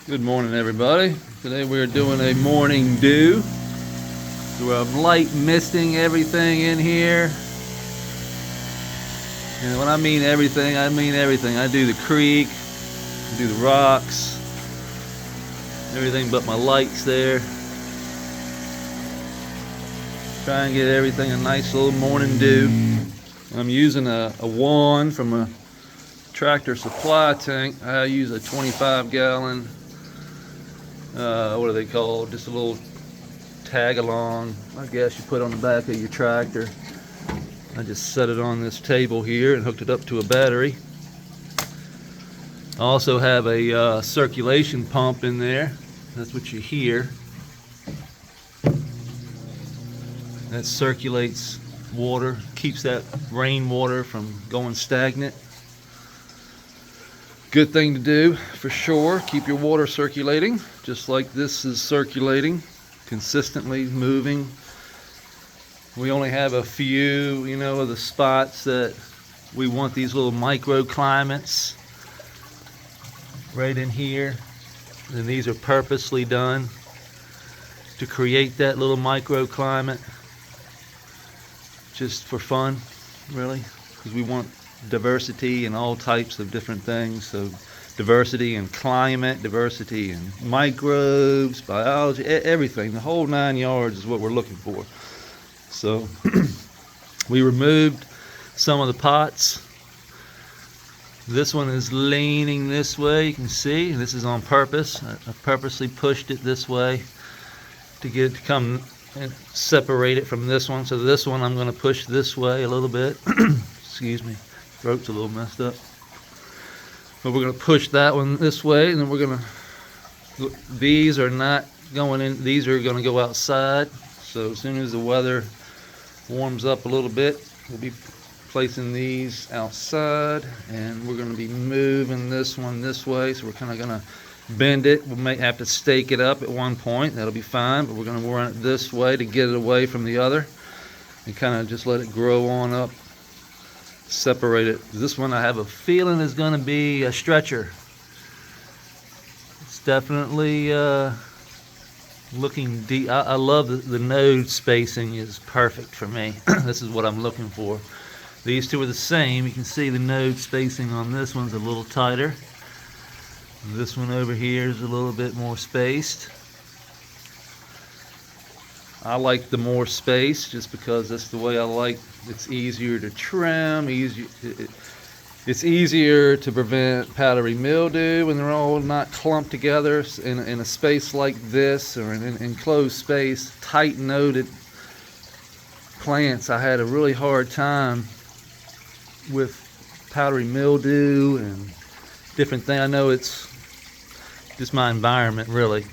Good morning, everybody. Today we are doing a morning dew. So I'm light misting everything in here. And when I mean everything, I mean everything. I do the creek, I do the rocks, everything but my lights there. Try and get everything a nice little morning dew. I'm using a wand from a tractor supply tank. I use a 25-gallon what are they called? Just a little tag along, I guess you put on the back of your tractor. I just set it on this table here and hooked it up to a battery. I also have a circulation pump in there. That's what you hear. That circulates water, keeps that rainwater from going stagnant. Good thing to do for sure. Keep your water circulating, just like this is circulating, consistently moving. We only have a few, of the spots that we want these little microclimates right in here. And these are purposely done to create that little microclimate just for fun, really, because we want diversity in all types of different things. So diversity in climate, diversity in microbes, biology, everything, the whole 9 yards is what we're looking for. So we removed some of the pots. This one is leaning this way, you can see. This is on purpose. I purposely pushed it this way to get it to come and separate it from this one. So this one I'm going to push this way a little bit. Excuse me. Throat's a little messed up. But we're going to push that one this way, and then we're going to, these are not going in, these are going to go outside. So as soon as the weather warms up a little bit, we'll be placing these outside, and we're going to be moving this one this way. So we're kind of going to bend it. We may have to stake it up at one point. That'll be fine, but we're going to run it this way to get it away from the other and kind of just let it grow on up. Separate it. This one I have a feeling is going to be a stretcher. It's definitely looking deep. I love the node spacing is perfect for me. This is what I'm looking for. These two are the same. You can see the node spacing on this one's a little tighter. This one over here is a little bit more spaced. I like the more space just because that's the way I like. It's easier to trim, it's easier to prevent powdery mildew when they're all not clumped together in a space like this, or in an enclosed space. Tight noded plants, I had a really hard time with powdery mildew and different things. I know it's just my environment, really,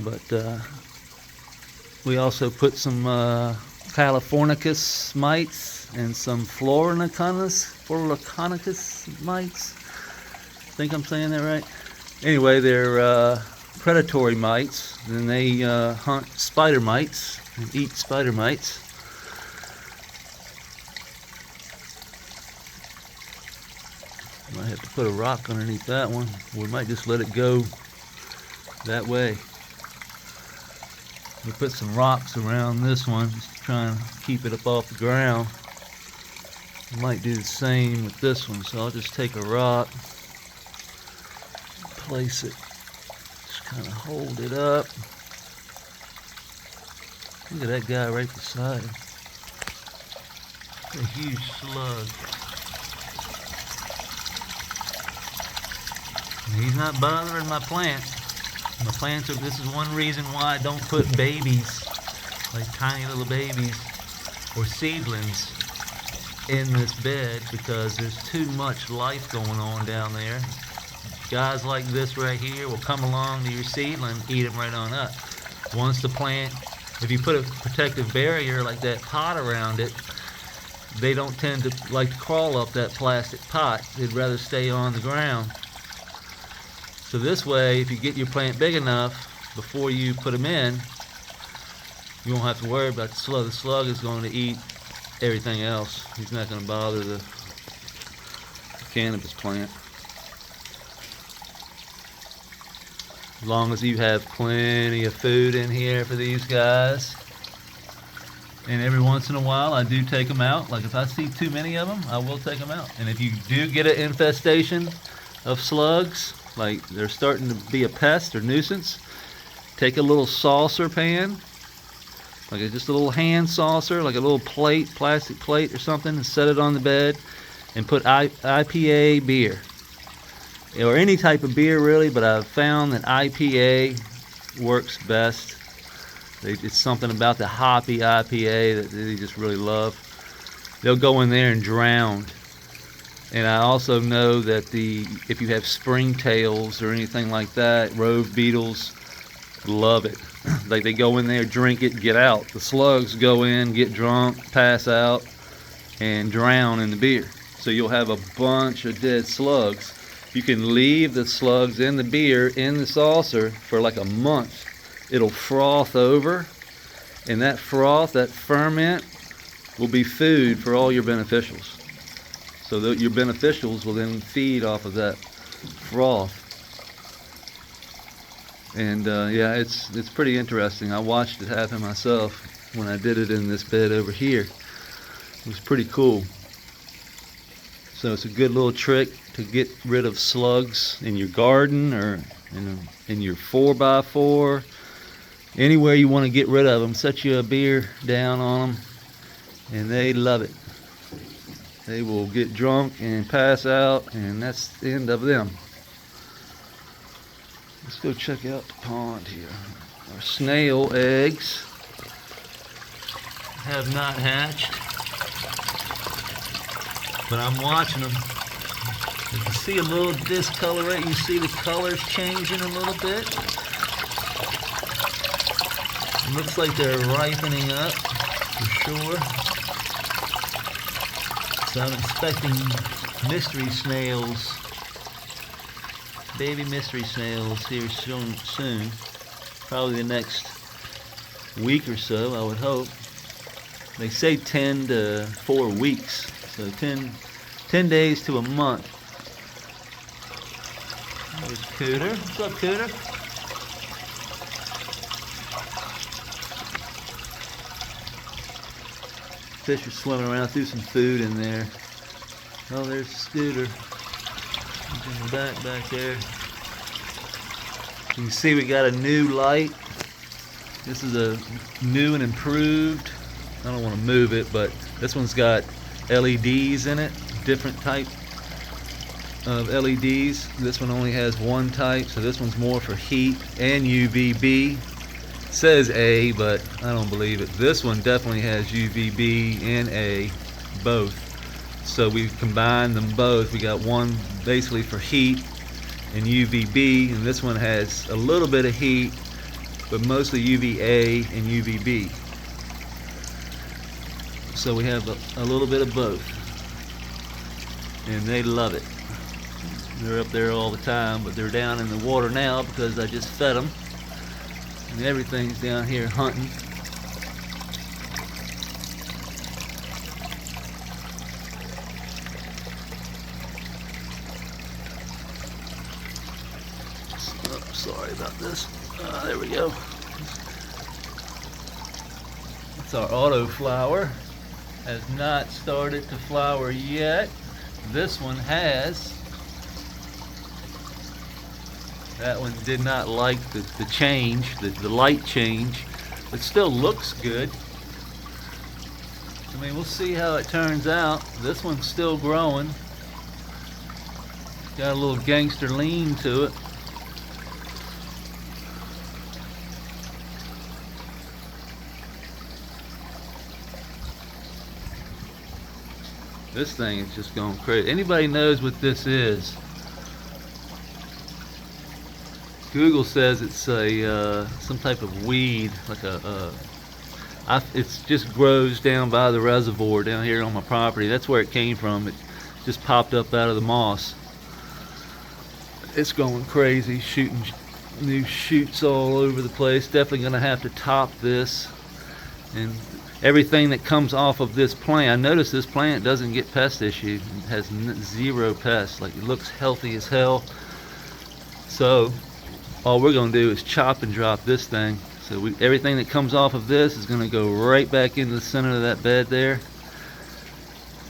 but we also put some Californicus mites and some Floriconicus mites. I think I'm saying that right. Anyway, they're predatory mites, and they hunt spider mites and eat spider mites. Might have to put a rock underneath that one. We might just let it go that way. We put some rocks around this one, just to try and keep it up off the ground. We might do the same with this one, so I'll just take a rock, place it, just kind of hold it up. Look at that guy right beside him. A huge slug. He's not bothering my plant. My plants are, this is one reason why I don't put babies, like tiny little babies or seedlings, in this bed, because there's too much life going on down there. Guys like this right here will come along to your seedling, eat them right on up. Once the plant, if you put a protective barrier like that pot around it, they don't tend to like to crawl up that plastic pot. They'd rather stay on the ground. So this way, if you get your plant big enough before you put them in, you won't have to worry about the slug. The slug is going to eat everything else. He's not going to bother the cannabis plant. as long as you have plenty of food in here for these guys. And every once in a while I do take them out. Like if I see too many of them, I will take them out. And if you do get an infestation of slugs, like they're starting to be a pest or nuisance, take a little saucer pan, like just a little hand saucer, like a little plate, plastic plate or something, and set it on the bed and put IPA beer. Or any type of beer really, but I've found that IPA works best. It's something about the hoppy IPA that they just really love. They'll go in there and drown. And I also know that if you have springtails or anything like that, rove beetles love it. Like they go in there, drink it, get out. The slugs go in, get drunk, pass out, and drown in the beer. So you'll have a bunch of dead slugs. You can leave the slugs in the beer in the saucer for like a month. It'll froth over, and that froth, that ferment, will be food for all your beneficials. So that your beneficials will then feed off of that froth. And yeah, it's pretty interesting. I watched it happen myself when I did it in this bed over here. It was pretty cool. So it's a good little trick to get rid of slugs in your garden or in your 4x4. Anywhere you want to get rid of them, set you a beer down on them, and they love it. They will get drunk and pass out, and that's the end of them. Let's go check out the pond here. Our snail eggs have not hatched, but I'm watching them. You can see a little discoloration. You see the colors changing a little bit. It looks like they're ripening up for sure. So I'm expecting mystery snails, baby mystery snails here soon. Probably the next week or so, I would hope. They say 10 to 4 weeks, so 10 days to a month. There's Cooter. What's up, Cooter? Fish are swimming around. Threw some food in there. Oh, there's Scooter. He's in the back there. You can see we got a new light. This is a new and improved. I don't want to move it, but this one's got LEDs in it, different type of LEDs. This one only has one type, so this one's more for heat and UVB. It says A, but I don't believe it. This one definitely has UVB and A, both. So we combined them both. We got one basically for heat and UVB, and this one has a little bit of heat, but mostly UVA and UVB. So we have a little bit of both, and they love it. They're up there all the time, but they're down in the water now because I just fed them, and everything's down here hunting. Oh, sorry about this. There we go. It's our autoflower. Has not started to flower yet. This one has. That one did not like the change, the light change, but still looks good. I mean, we'll see how it turns out. This one's still growing. Got a little gangster lean to it. This thing is just going crazy. Anybody knows what this is? Google says it's a some type of weed, like it just grows down by the reservoir down here on my property. That's where it came from. It just popped up out of the moss. It's going crazy, shooting new shoots all over the place. Definitely gonna have to top this, and everything that comes off of this plant. I notice this plant doesn't get pest issues. It has zero pests. Like, it looks healthy as hell. So all we're going to do is chop and drop this thing. So everything that comes off of this is going to go right back into the center of that bed there,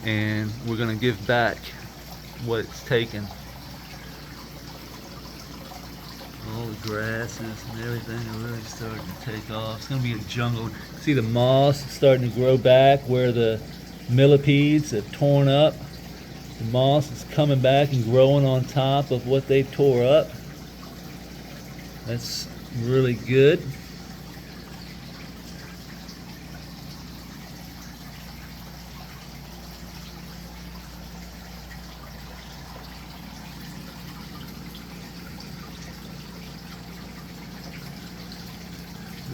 and we're going to give back what it's taken. All the grasses and everything are really starting to take off. It's going to be a jungle. See the moss starting to grow back where the millipedes have torn up. The moss is coming back and growing on top of what they tore up. That's really good.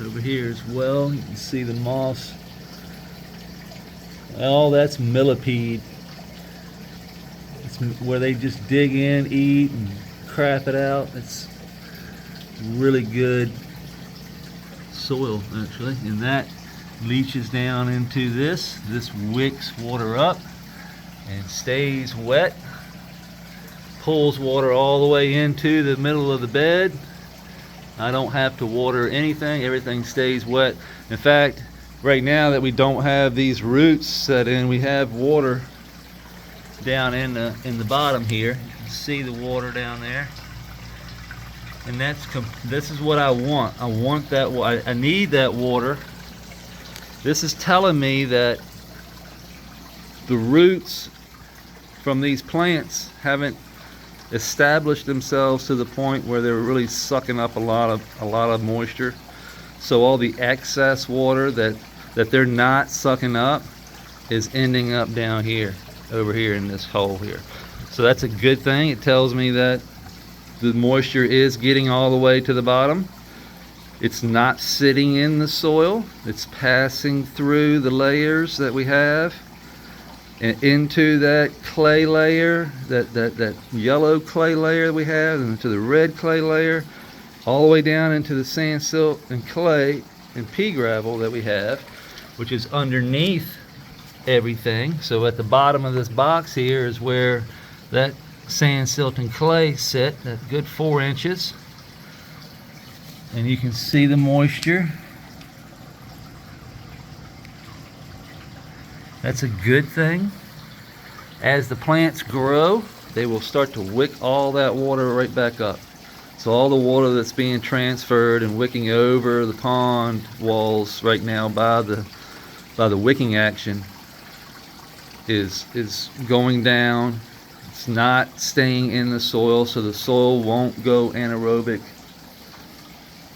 Over here as well, you can see the moss. Oh, that's millipede. It's where they just dig in, eat, and crap it out. It's really good soil, actually. And that leaches down into this. This wicks water up and stays wet. Pulls water all the way into the middle of the bed. I don't have to water anything. Everything stays wet. In fact, right now that we don't have these roots set in, we have water down in the bottom here. You can see the water down there, and this is what I want. I want that. I need that water. This is telling me that the roots from these plants haven't established themselves to the point where they're really sucking up a lot of moisture. So all the excess water that they're not sucking up is ending up down here, over here in this hole here. So that's a good thing. It tells me that the moisture is getting all the way to the bottom. It's not sitting in the soil. It's passing through the layers that we have and into that clay layer, that yellow clay layer that we have, and into the red clay layer, all the way down into the sand, silt, and clay and pea gravel that we have, which is underneath everything. So at the bottom of this box here is where that sand, silt, and clay sit, that good 4 inches. And you can see the moisture. That's a good thing. As the plants grow, they will start to wick all that water right back up. So all the water that's being transferred and wicking over the pond walls right now by the wicking action is going down. It's not staying in the soil, so the soil won't go anaerobic.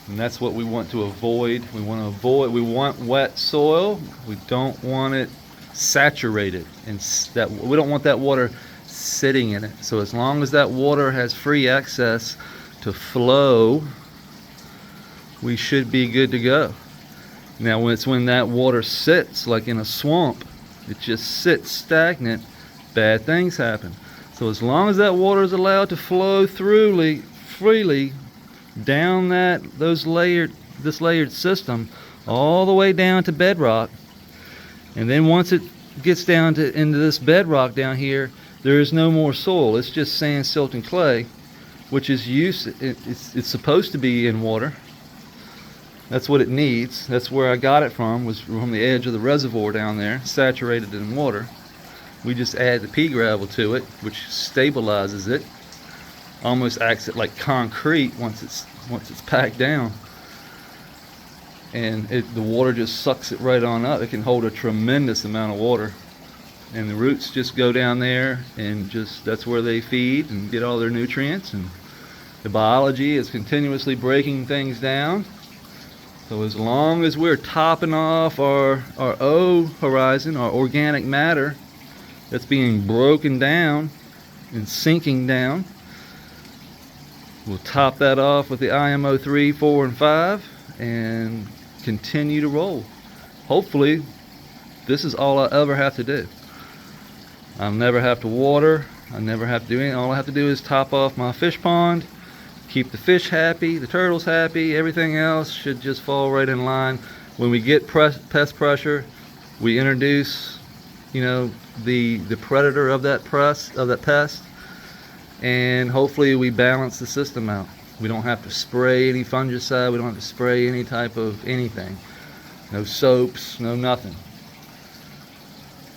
And that's what we want to avoid. We want wet soil. We don't want it saturated, and that we don't want that water sitting in it. So as long as that water has free access to flow, we should be good to go. Now when that water sits like in a swamp, it just sits stagnant, bad things happen. So as long as that water is allowed to flow freely down this layered system all the way down to bedrock, and then once it gets down into this bedrock down here, there is no more soil. It's just sand, silt, and clay, which is it's supposed to be in water. That's what it needs. That's where I got it from, was from the edge of the reservoir down there, saturated in water. We just add the pea gravel to it, which stabilizes it, almost acts it like concrete once it's packed down. And the water just sucks it right on up. It can hold a tremendous amount of water, and the roots just go down there, and that's where they feed and get all their nutrients, and the biology is continuously breaking things down. So as long as we're topping off our O horizon, our organic matter that's being broken down and sinking down, we'll top that off with the IMO 3, 4, and 5 and continue to roll. Hopefully this is all I ever have to do. I'll never have to water. I never have to do anything. All I have to do is top off my fish pond, keep the fish happy, the turtles happy. Everything else should just fall right in line. When we get pest pressure, we introduce, the predator of that pest, and hopefully we balance the system out. We don't have to spray any fungicide. We don't have to spray any type of anything. No soaps, no nothing.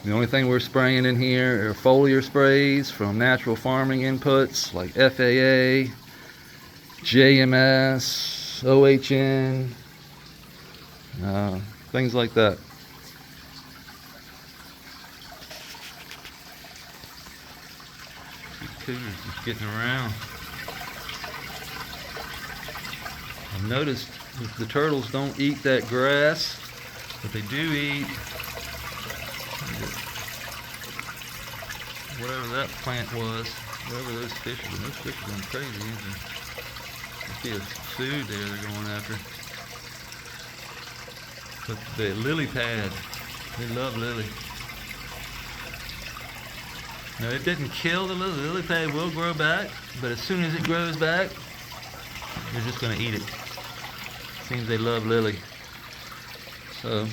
The only thing we're spraying in here are foliar sprays from natural farming inputs like FAA, JMS, OHN, things like that. Cougars just getting around. I've noticed that the turtles don't eat that grass, but they do eat whatever that plant was, whatever those fish are. Those fish are going crazy, ain't they? I see a food there they're going after. But the lily pad, they love lily. Now it didn't kill the lily pad, will grow back, but as soon as it grows back, they're just going to eat it. Seems they love lily. So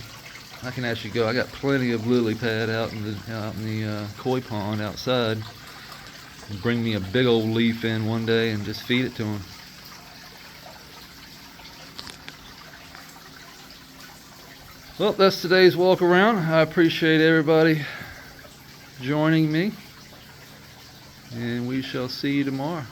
I can actually go. I got plenty of lily pad out in the koi pond outside. Bring me a big old leaf in one day and just feed it to them. Well, that's today's walk around. I appreciate everybody joining me, and we shall see you tomorrow.